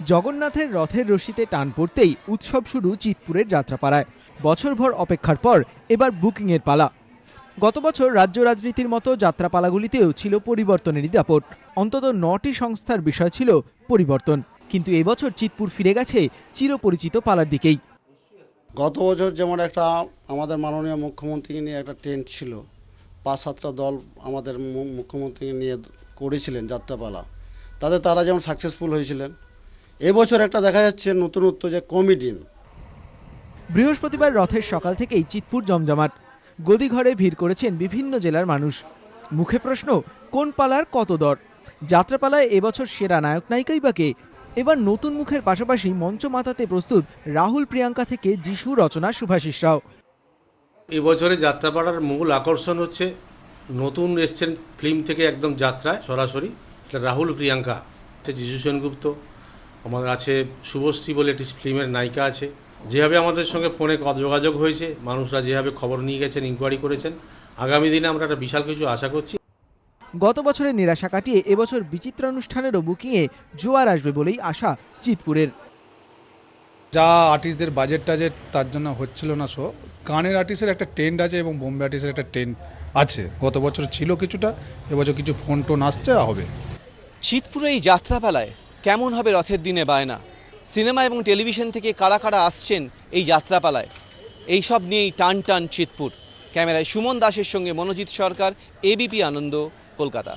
জগন্নাথের রথের রশিতে টান পড়তেই উৎসব শুরু চিৎপুরের যাত্রাপাড়ায়। বছরভর অপেক্ষার পর এবার বুকিংয়ের পালা। গত বছর রাজ্য রাজনীতির মতো যাত্রাপালাগুলিতেও ছিল পরিবর্তনেরই দাপট। অন্তত ৯টি সংস্থার বিষয় ছিল পরিবর্তন, কিন্তু এবছর চিৎপুর ফিরে গেছে চিরপরিচিত পালার দিকেই। গত বছর যেমন একটা আমাদের মাননীয় মুখ্যমন্ত্রীকে নিয়ে একটা টেন্ট ছিল, ৫-৭টা দল আমাদের মুখ্যমন্ত্রীকে নিয়ে করেছিলেন যাত্রাপালা, তারা যেমন সাকসেসফুল হয়েছিলেন। এবছর একটা দেখা যাচ্ছে নতুনত্ব যে কমিডিন। বৃহস্পতিবার রথের সকাল থেকেই চিৎপুর জমজমাট। গদিঘরে ভিড় করেছেন বিভিন্ন জেলার মানুষ। মুখে প্রশ্ন, কোন পালার কত দর? যাত্রাপালায় এবছর সেরা নায়ক নায়িকাই বা কে? এবার নতুন মুখের পাশাপাশি মঞ্চ মাতাতে প্রস্তুত রাহুল প্রিয়াঙ্কা থেকে যিশু রচনা শুভাশিস রাও। এবছরে যাত্রাপাড়ার মূল আকর্ষণ হচ্ছে নতুন এসছেন ফিল্ম থেকে একদম যাত্রায় সরাসরি রাহুল প্রিয়াঙ্কা, যিশু সেনগুপ্ত, আমাদের আছে শুভশ্রী বলে একটি ফিল্মের নায়িকা আছে। যেভাবে আমাদের সঙ্গে ফোনে যোগাযোগ হয়েছে, মানুষরা যেভাবে খবর নিয়ে গেছেন, ইনকোয়ারি করেছেন, আগামী দিনে আমরা একটা বিশাল কিছু আশা করছি। গত বছরের নিরাশা কাটিয়ে এবছর বিচিত্রানুষ্ঠানেরও বুকিংয়ে জোয়ার আসবে বলেই আশা চিৎপুরের। যা আর্টিস্টদের বাজেট টাজেট তার জন্য হচ্ছিল না শো। গানের আর্টিস্টের একটা ট্রেন্ড আছে এবং বোম্বে আর্টিস্টের একটা ট্রেন্ড আছে। গত বছর ছিল কিছুটা, এবছর কিছু ফোন টোন আসছে, হবে। চিৎপুরে এই যাত্রাপালায় কেমন হবে রথের দিনে বায়না? সিনেমা এবং টেলিভিশন থেকে কারা কারা আসছেন এই যাত্রাপালায়, এইসব নিয়েই টান টান চিৎপুর। ক্যামেরায় সুমন দাসের সঙ্গে মনোজিৎ সরকার, এবিপি আনন্দ, কলকাতা।